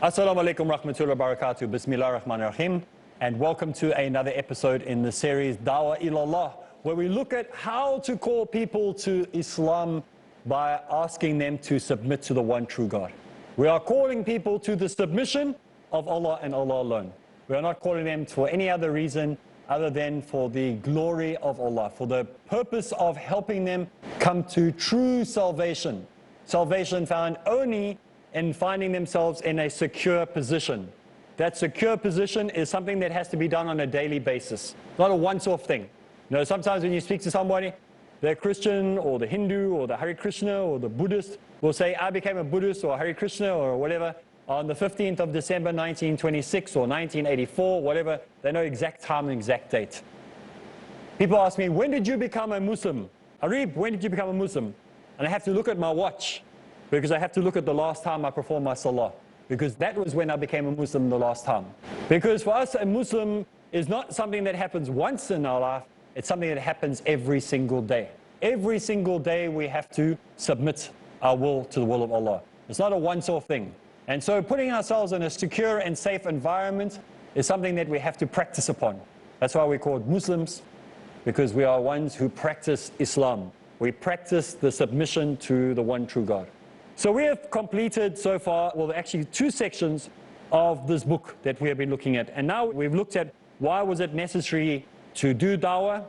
Assalamu alaikum rahmatullahi wa barakatuh. Bismillah ar-Rahman ar-Rahim. And welcome to another episode in the series Dawah Ilallah, where we look at how to call people to Islam by asking them to submit to the one true God. We are calling people to the submission of Allah and Allah alone. We are not calling them for any other reason other than for the glory of Allah, for the purpose of helping them come to true salvation. Salvation found only in finding themselves in a secure position. That secure position is something that has to be done on a daily basis, not a once-off thing. You know, sometimes when you speak to somebody, the Christian or the Hindu or the Hare Krishna or the Buddhist will say, I became a Buddhist or Hare Krishna or whatever on the 15th of December 1926 or 1984, whatever. They know exact time and exact date. People ask me, when did you become a Muslim? Areeb, when did you become a Muslim? And I have to look at my watch, because I have to look at the last time I performed my salah, because that was when I became a Muslim the last time. Because for us, a Muslim is not something that happens once in our life, it's something that happens every single day. Every single day we have to submit our will to the will of Allah. It's not a once-off thing. And so putting ourselves in a secure and safe environment is something that we have to practice upon. That's why we're called Muslims, because we are ones who practice Islam. We practice the submission to the one true God. So we have completed so far, well, actually 2 sections of this book that we have been looking at. And now we've looked at why was it necessary to do dawah.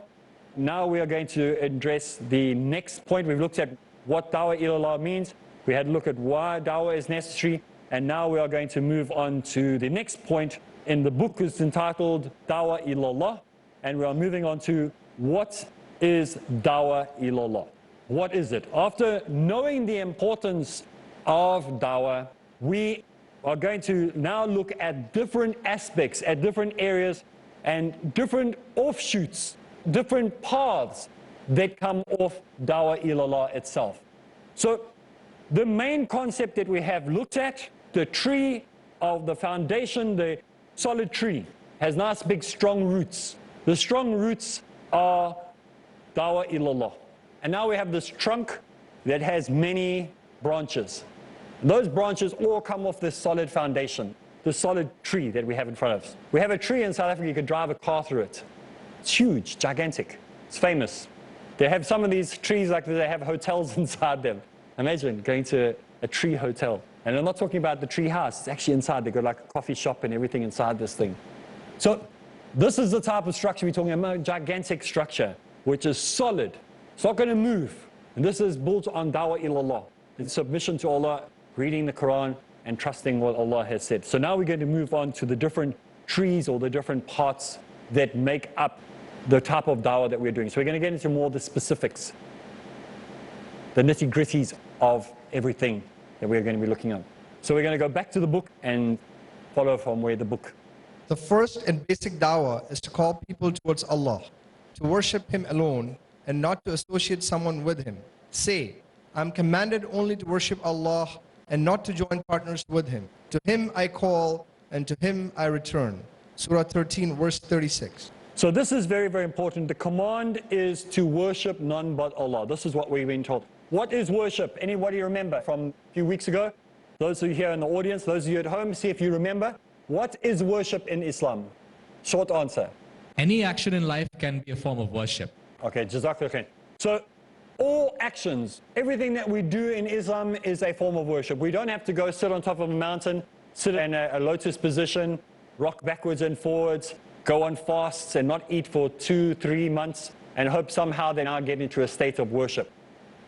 Now we are going to address the next point. We've looked at what Dawah Ilallah means. We had a look at why dawah is necessary. And now we are going to move on to the next point in the book. It's entitled Dawah Ilallah. And we are moving on to what is Dawah Ilallah. What is it? After knowing the importance of dawah, we are going to now look at different aspects, at different areas, and different offshoots, different paths that come off Dawah Ilallah itself. So the main concept that we have looked at, the tree of the foundation, the solid tree, has nice big strong roots. The strong roots are Dawah Ilallah. And now we have this trunk that has many branches. Those branches all come off this solid foundation, the solid tree that we have in front of us. We have a tree in South Africa, you could drive a car through it. It's huge, gigantic, it's famous. They have some of these trees like they have hotels inside them. Imagine going to a tree hotel. And I'm not talking about the tree house, it's actually inside. They've got like a coffee shop and everything inside this thing. So this is the type of structure we're talking about, a gigantic structure, which is solid. It's not going to move. And this is built on Dawah Ilallah. It's submission to Allah, reading the Quran, and trusting what Allah has said. So now we're going to move on to the different trees or the different parts that make up the type of dawah that we're doing. So we're going to get into more of the specifics, the nitty-gritties of everything that we're going to be looking at. So we're going to go back to the book and follow from where the book. The first and basic dawah is to call people towards Allah, to worship Him alone, and not to associate someone with Him. Say, I'm commanded only to worship Allah and not to join partners with Him. To Him I call, and to Him I return. Surah 13, verse 36. So this is very, very important. The command is to worship none but Allah. This is what we've been told. What is worship? Anybody remember from a few weeks ago? Those of you here in the audience, those of you at home, see if you remember. What is worship in Islam? Short answer. Any action in life can be a form of worship. Okay, Jazakallah khair. So all actions, everything that we do in Islam is a form of worship. We don't have to go sit on top of a mountain, sit in a lotus position, rock backwards and forwards, go on fasts and not eat for 2-3 months and hope somehow they now get into a state of worship.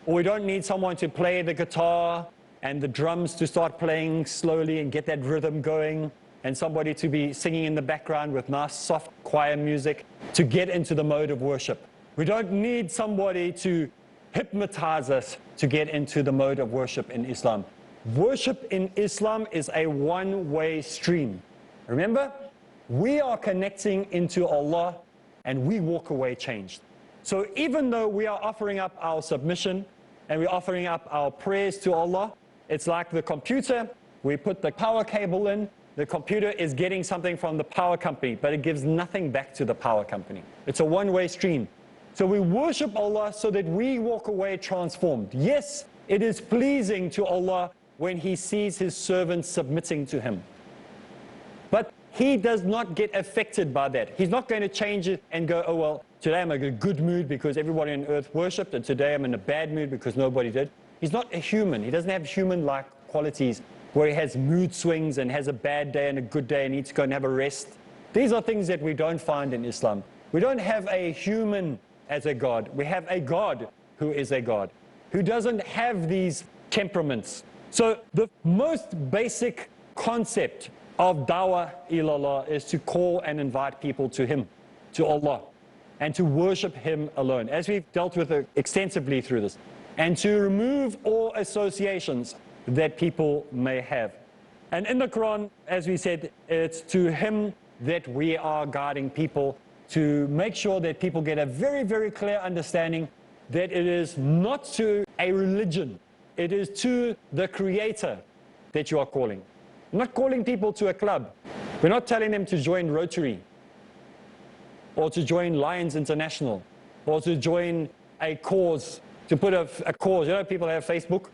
Or we don't need someone to play the guitar and the drums to start playing slowly and get that rhythm going, and somebody to be singing in the background with nice soft choir music to get into the mode of worship. We don't need somebody to hypnotize us to get into the mode of worship in Islam. Worship in Islam is a one-way stream. Remember, we are connecting into Allah and we walk away changed. So even though we are offering up our submission and we're offering up our prayers to Allah, it's like the computer. We put the power cable in, the computer is getting something from the power company, but it gives nothing back to the power company. It's a one-way stream. So we worship Allah so that we walk away transformed. Yes, it is pleasing to Allah when He sees His servants submitting to Him. But he does not get affected by that. He's not going to change it and go, oh, well, today I'm in a good mood because everybody on earth worshipped, and today I'm in a bad mood because nobody did. He's not a human. He doesn't have human-like qualities where he has mood swings and has a bad day and a good day and needs to go and have a rest. These are things that we don't find in Islam. We don't have a human as a God. We have a God who is a God, who doesn't have these temperaments. So the most basic concept of Dawah Ilallah is to call and invite people to Him, to Allah, and to worship Him alone, as we've dealt with extensively through this, and to remove all associations that people may have. And in the Quran, as we said, it's to Him that we are guiding people, to make sure that people get a very, very clear understanding that it is not to a religion, it is to the Creator that you are calling. We're not calling people to a club. We're not telling them to join Rotary, or to join Lions International, or to join a cause, to put a cause. You know, people have Facebook,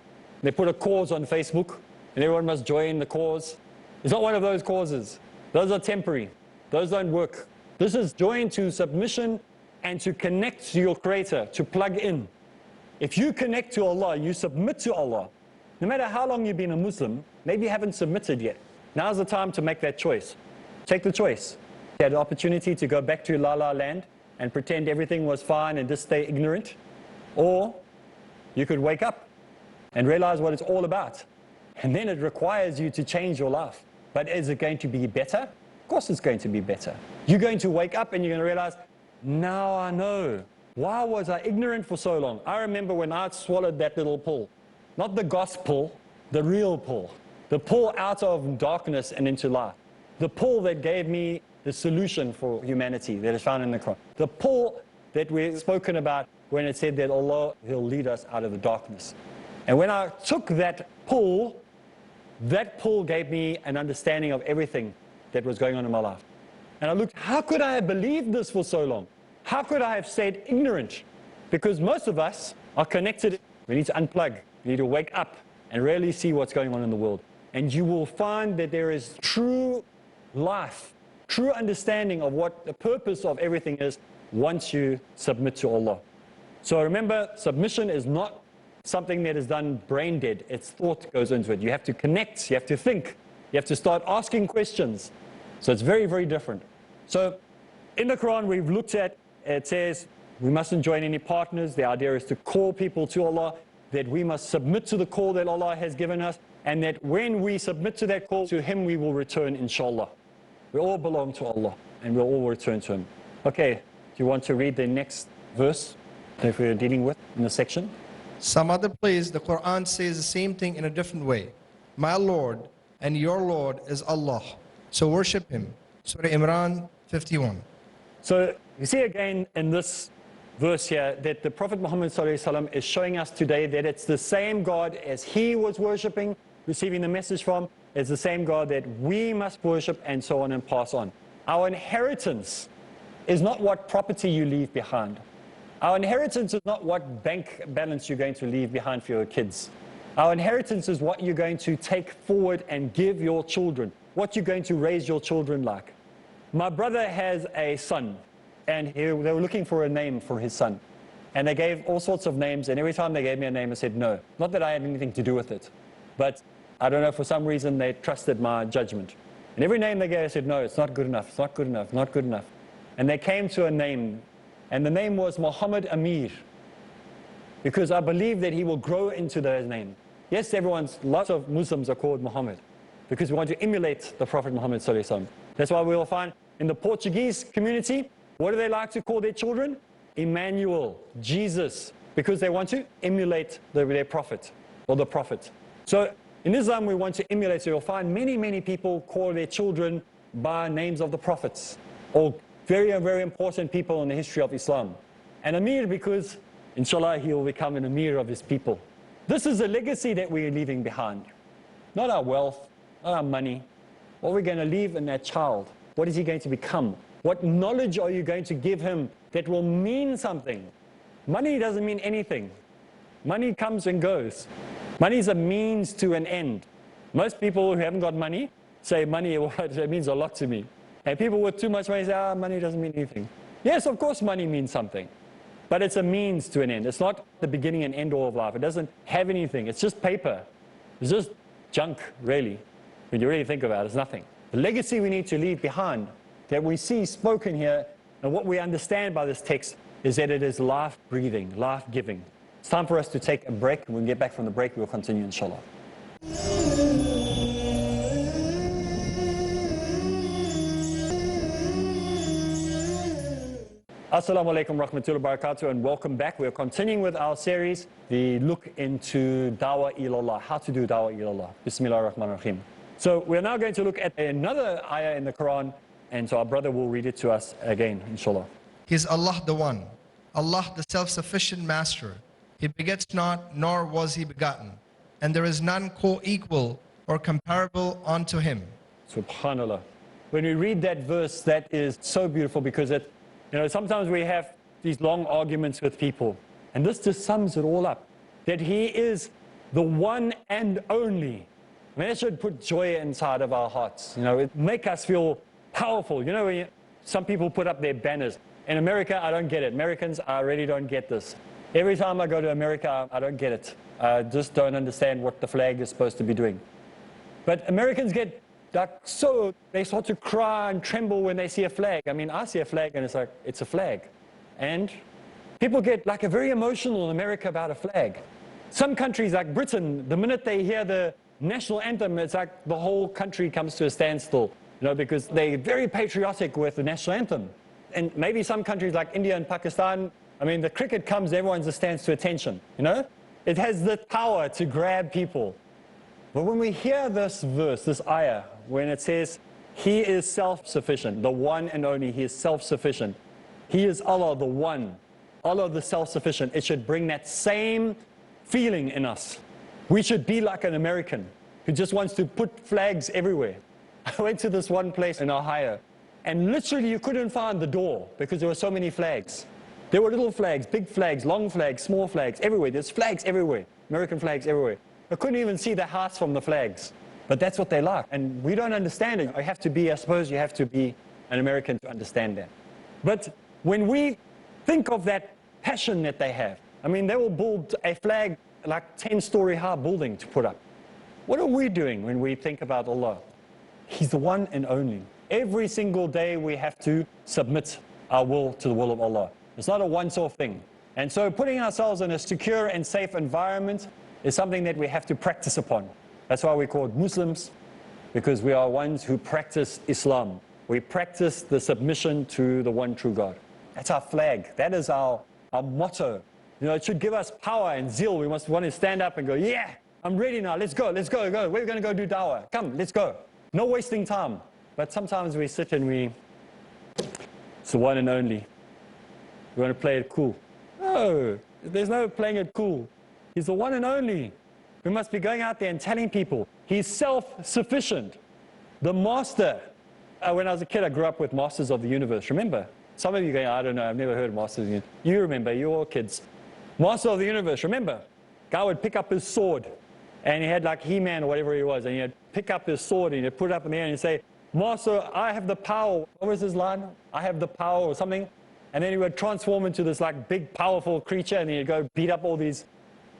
they put a cause on Facebook, and everyone must join the cause. It's not one of those causes. Those are temporary. Those don't work. This is join to submission and to connect to your Creator, to plug in. If you connect to Allah, you submit to Allah. No matter how long you've been a Muslim, maybe you haven't submitted yet. Now's the time to make that choice. Take the choice. You had the opportunity to go back to La La Land and pretend everything was fine and just stay ignorant. Or you could wake up and realize what it's all about. And then it requires you to change your life. But is it going to be better? Of course it's going to be better. You're going to wake up and you're going to realize, now I know. Why was I ignorant for so long? I remember when I swallowed that little pill. Not the gospel, the real pull. The pull out of darkness and into light. The pull that gave me the solution for humanity that is found in the Quran. The pull that we've spoken about when it said that Allah will lead us out of the darkness. And when I took that pull gave me an understanding of everything that was going on in my life. And I looked, how could I have believed this for so long? How could I have stayed ignorant? Because most of us are connected. We need to unplug. We need to wake up and really see what's going on in the world. And you will find that there is true life, true understanding of what the purpose of everything is once you submit to Allah. So remember, submission is not something that is done brain dead. It's thought goes into it. You have to connect, you have to think, you have to start asking questions. So it's very, very different. So in the Quran we've looked at, it says we mustn't join any partners. The idea is to call people to Allah, that we must submit to the call that Allah has given us, and that when we submit to that call to Him, we will return, inshallah. We all belong to Allah, and we'll all return to Him. Okay, do you want to read the next verse that we're dealing with in the section? Some other place, the Quran says the same thing in a different way. My Lord and your Lord is Allah, so worship Him. Surah Imran 51. So you see again in this verse here that the Prophet Muhammad ﷺ is showing us today that it's the same God as he was worshipping, receiving the message from, is the same God that we must worship, and so on and pass on. Our inheritance is not what property you leave behind. Our inheritance is not what bank balance you're going to leave behind for your kids. Our inheritance is what you're going to take forward and give your children, what you're going to raise your children like. My brother has a son, and they were looking for a name for his son. And they gave all sorts of names, and every time they gave me a name, I said no. Not that I had anything to do with it, but I don't know, for some reason they trusted my judgment. And every name they gave, I said no, it's not good enough, it's not good enough, not good enough. And they came to a name, and the name was Muhammad Amir, because I believe that he will grow into that name. Yes, lots of Muslims are called Muhammad, because we want to emulate the Prophet Muhammad ﷺ. That's why we will find in the Portuguese community, what do they like to call their children? Emmanuel, Jesus, because they want to emulate their prophet, or the prophet. So in Islam we want to emulate, so you'll find many, many people call their children by names of the prophets, or very, very important people in the history of Islam. And Amir because, inshallah, he will become an Amir of his people. This is a legacy that we're leaving behind. Not our wealth, not our money. What we're going to leave in that child. What is he going to become? What knowledge are you going to give him that will mean something? Money doesn't mean anything. Money comes and goes. Money is a means to an end. Most people who haven't got money say money, it means a lot to me. And people with too much money say, money doesn't mean anything. Yes, of course money means something. But it's a means to an end. It's not the beginning and end all of life. It doesn't have anything. It's just paper. It's just junk, really. When you really think about it, it's nothing. The legacy we need to leave behind that we see spoken here and what we understand by this text is that it is life-breathing, life-giving. It's time for us to take a break. When we get back from the break, we'll continue, inshallah. Assalamu alaikum rahmatullahi wa barakatuh, and welcome back. We're continuing with our series, the look into Dawah Ilallah, how to do Dawah Ilallah. Bismillah ar-Rahman ar-Rahim. So we're now going to look at another ayah in the Quran, and so our brother will read it to us again, inshallah. He is Allah the One, Allah the self-sufficient Master. He begets not, nor was he begotten, and there is none co-equal or comparable unto him. Subhanallah. When we read that verse, that is so beautiful because it, sometimes we have these long arguments with people, and this just sums it all up. That he is the one and only. I mean, that should put joy inside of our hearts. It make us feel powerful. When some people put up their banners. In America, I don't get it. Americans, I really don't get this. Every time I go to America, I don't get it. I just don't understand what the flag is supposed to be doing. But Americans get they start to cry and tremble when they see a flag. I mean, I see a flag and it's like, it's a flag. And people get very emotional in America about a flag. Some countries like Britain, the minute they hear the national anthem, it's like the whole country comes to a standstill, because they're very patriotic with the national anthem. And maybe some countries like India and Pakistan, I mean, the cricket comes, everyone just stands to attention, It has the power to grab people. But when we hear this verse, this ayah, when it says, he is self-sufficient, the one and only, he is self-sufficient. He is Allah, the one, Allah the self-sufficient. It should bring that same feeling in us. We should be like an American who just wants to put flags everywhere. I went to this one place in Ohio, and literally you couldn't find the door because there were so many flags. There were little flags, big flags, long flags, small flags, everywhere. There's flags everywhere, American flags everywhere. I couldn't even see the house from the flags. But that's what they like. And we don't understand it. I suppose you have to be an American to understand that. But when we think of that passion that they have, I mean, they will build a flag like 10-story high building to put up. What are we doing when we think about Allah? He's the one and only. Every single day we have to submit our will to the will of Allah. It's not a once-off thing. And so putting ourselves in a secure and safe environment is something that we have to practice upon. That's why we're called Muslims, because we are ones who practice Islam. We practice the submission to the one true God. That's our flag. That is our motto. It should give us power and zeal. We must want to stand up and go, yeah, I'm ready now. Let's go. We're going to go do dawah. Come, let's go. No wasting time. But sometimes we sit and it's the one and only. We want to play it cool. No, there's no playing it cool. He's the one and only. We must be going out there and telling people he's self-sufficient. The master. When I was a kid, I grew up with Masters of the Universe. Remember? Some of you going, I don't know, I've never heard of Masters of the Universe. You remember, you're all kids. Master of the Universe, remember? Guy would pick up his sword, and he had like He-Man or whatever he was, and he'd pick up his sword and he'd put it up in the air and he'd say, Master, I have the power. What was his line? I have the power or something. And then he would transform into this like big, powerful creature, and he'd go beat up all these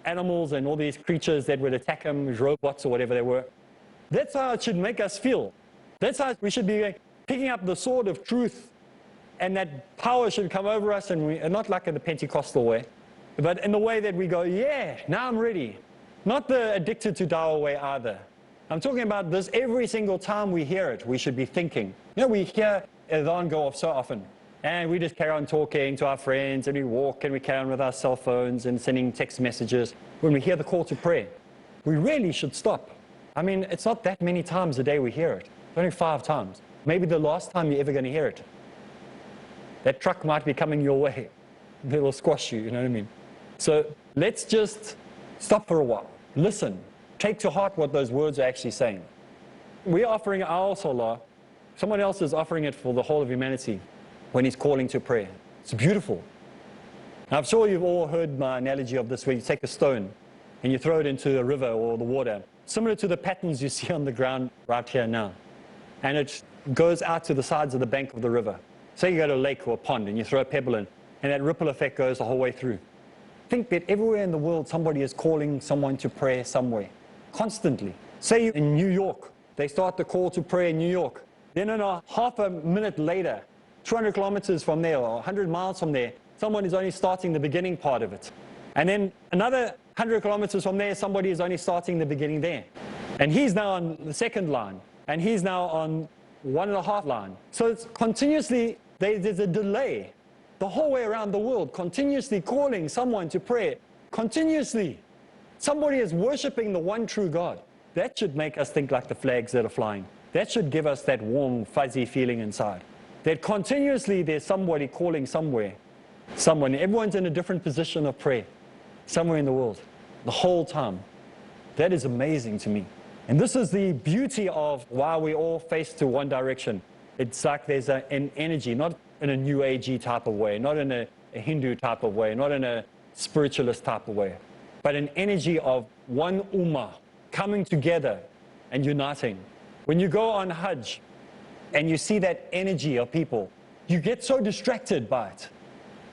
animals and all these creatures that would attack him, robots or whatever they were. That's how it should make us feel. That's how we should be picking up the sword of truth, and that power should come over us, and not like in the Pentecostal way, but in the way that we go, yeah, now I'm ready. Not the addicted to dawah way either. I'm talking about this every single time we hear it, we should be thinking. We hear adhan go off so often. And we just carry on talking to our friends, and we walk and we carry on with our cell phones and sending text messages. When we hear the call to prayer, we really should stop. I mean, it's not that many times a day we hear it. It's only 5 times. Maybe the last time you're ever going to hear it. That truck might be coming your way. It'll squash you, you know what I mean? So let's just stop for a while. Listen. Take to heart what those words are actually saying. We're offering our salah. Someone else is offering it for the whole of humanity when he's calling to prayer. It's beautiful. Now, I'm sure you've all heard my analogy of this, where you take a stone and you throw it into a river or the water, similar to the patterns you see on the ground right here now. and it goes out to the sides of the bank of the river. Say you go to a lake or a pond and you throw a pebble in, and that ripple effect goes the whole way through. Think that everywhere in the world somebody is calling someone to prayer somewhere, constantly. Say in New York, they start the call to prayer in New York. Then in a half a minute later, 200 kilometers from there or 100 miles from there, someone is only starting the beginning part of it. And then another 100 kilometers from there, somebody is only starting the beginning there. And he's now on the second line, and he's now on 1.5 line. So it's continuously, there's a delay the whole way around the world, continuously calling someone to prayer, continuously. Somebody is worshiping the one true God. That should make us think like the flags that are flying. That should give us that warm, fuzzy feeling inside. That continuously there's somebody calling somewhere, someone. Everyone's in a different position of prayer, somewhere in the world, the whole time. That is amazing to me. And this is the beauty of why we all face to one direction. It's like there's an energy, not in a New Agey type of way, not in a Hindu type of way, not in a spiritualist type of way, but an energy of one ummah coming together and uniting. When you go on Hajj and you see that energy of people, you get so distracted by it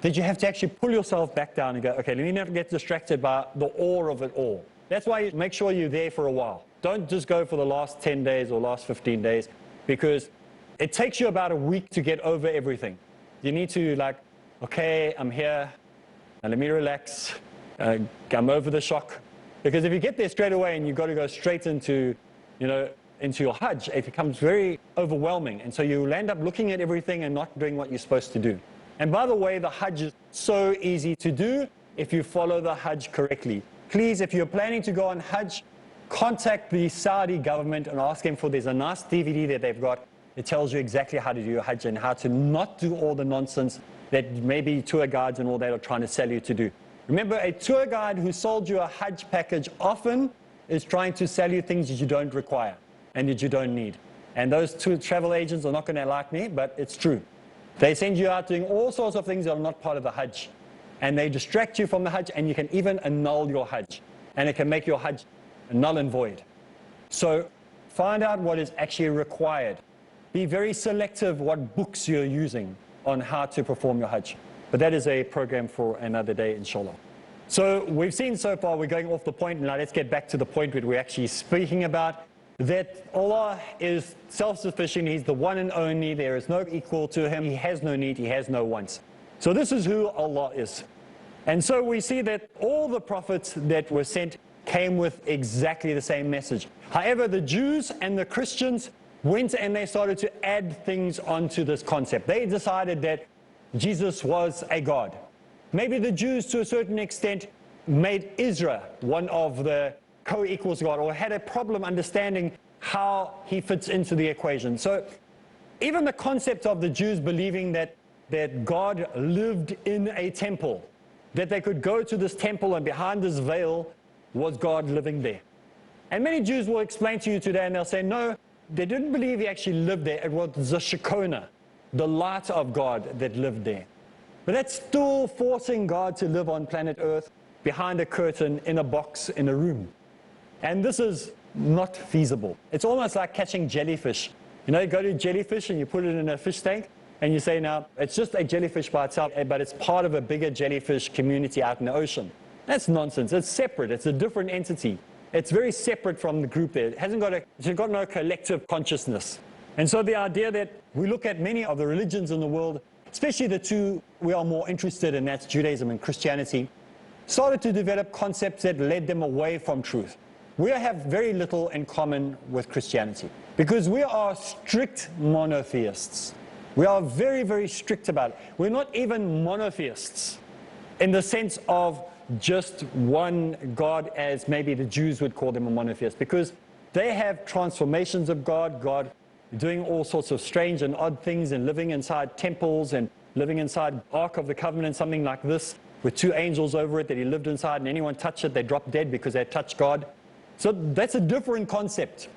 that you have to actually pull yourself back down and go, okay, let me not get distracted by the awe of it all. That's why you make sure you're there for a while. Don't just go for the last 10 days or last 15 days, because it takes you about a week to get over everything. You need to like, okay, I'm here, now let me relax, I'm over the shock. Because if you get there straight away and you've got to go straight into, into your Hajj, it becomes very overwhelming. And so you'll end up looking at everything and not doing what you're supposed to do. And by the way, the Hajj is so easy to do if you follow the Hajj correctly. Please, if you're planning to go on Hajj, contact the Saudi government and ask them for, there's a nice DVD that they've got. It tells you exactly how to do your Hajj and how to not do all the nonsense that maybe tour guides and all that are trying to sell you to do. Remember, a tour guide who sold you a Hajj package often is trying to sell you things that you don't require and that you don't need. And those two travel agents are not going to like me, but it's true. They send you out doing all sorts of things that are not part of the Hajj. And they distract you from the Hajj, and you can even annul your Hajj. And it can make your Hajj null and void. So find out what is actually required. Be very selective what books you're using on how to perform your Hajj. But that is a program for another day, inshallah. So we've seen so far, we're going off the point. Now let's get back to the point that we're actually speaking about. That Allah is self-sufficient. He's the one and only. There is no equal to him. He has no need. He has no wants. So this is who Allah is. And so we see that all the prophets that were sent came with exactly the same message. However, the Jews and the Christians went and they started to add things onto this concept. They decided that Jesus was a God. Maybe the Jews, to a certain extent, made Israel one of the co-equals God, or had a problem understanding how he fits into the equation. So even the concept of the Jews believing that God lived in a temple, that they could go to this temple and behind this veil was God living there. And many Jews will explain to you today and they'll say, no, they didn't believe he actually lived there. It was the Shekinah, the light of God that lived there. But that's still forcing God to live on planet Earth behind a curtain in a box in a room. And this is not feasible. It's almost like catching jellyfish. You go to jellyfish and you put it in a fish tank and you say, now, it's just a jellyfish by itself, but it's part of a bigger jellyfish community out in the ocean. That's nonsense. It's separate. It's a different entity. It's very separate from the group there. It's got no collective consciousness. And so the idea that we look at many of the religions in the world, especially the two we are more interested in, that's Judaism and Christianity, started to develop concepts that led them away from truth. We have very little in common with Christianity because we are strict monotheists. We are very, very strict about it. We're not even monotheists in the sense of just one God, as maybe the Jews would call them a monotheist, because they have transformations of God doing all sorts of strange and odd things and living inside temples and living inside Ark of the Covenant, something like this, with two angels over it that he lived inside, and anyone touched it, they dropped dead because they touched God. So that's a different concept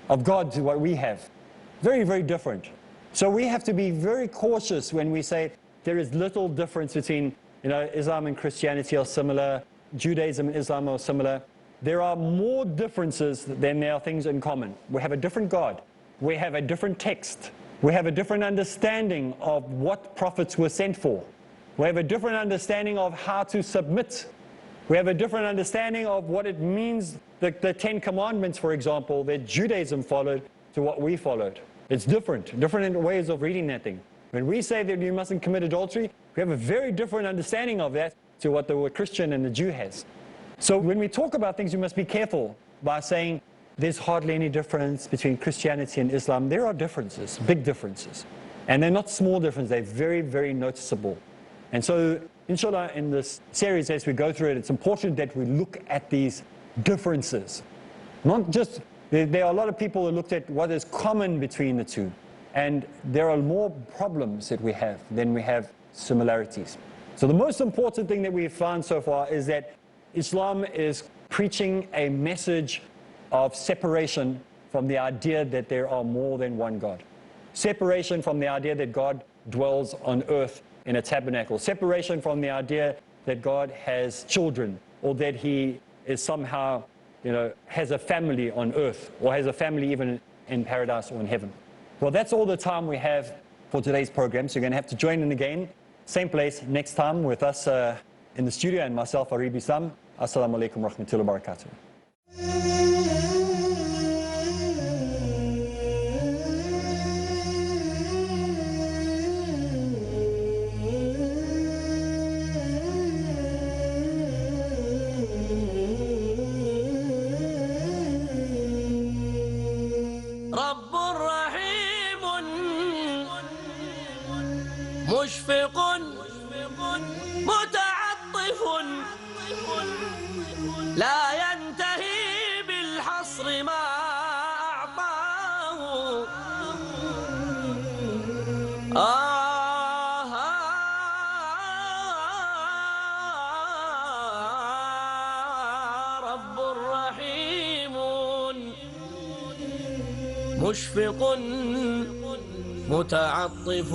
of God to what we have. Very, very different. So we have to be very cautious when we say there is little difference between, Islam and Christianity are similar, Judaism and Islam are similar. There are more differences than there are things in common. We have a different God. we have a different text. We have a different understanding of what prophets were sent for. We have a different understanding of how to submit. We have a different understanding of what it means, the 10 Commandments, for example, that Judaism followed to what we followed. It's different ways of reading that thing. When we say that you mustn't commit adultery, we have a very different understanding of that to what the Christian and the Jew has. So when we talk about things, you must be careful by saying there's hardly any difference between Christianity and Islam. There are differences, big differences. And they're not small differences, they're very, very noticeable. And so, inshallah, in this series, as we go through it, it's important that we look at these differences. Not just, there are a lot of people who looked at what is common between the two. And there are more problems that we have than we have similarities. So the most important thing that we've found so far is that Islam is preaching a message of separation from the idea that there are more than one God. Separation from the idea that God dwells on earth in a tabernacle. Separation from the idea that God has children, or that he is somehow, has a family on earth, or has a family even in paradise or in heaven. Well, that's all the time we have for today's program, so you're going to have to join in again, same place, next time with us in the studio, and myself, Areeb Islam. Assalamu alaikum wa rahmatullahi wa barakatuh. مشفق متعطف لا ينتهي بالحصر ما أعطاه رب رحيم مشفق متعطف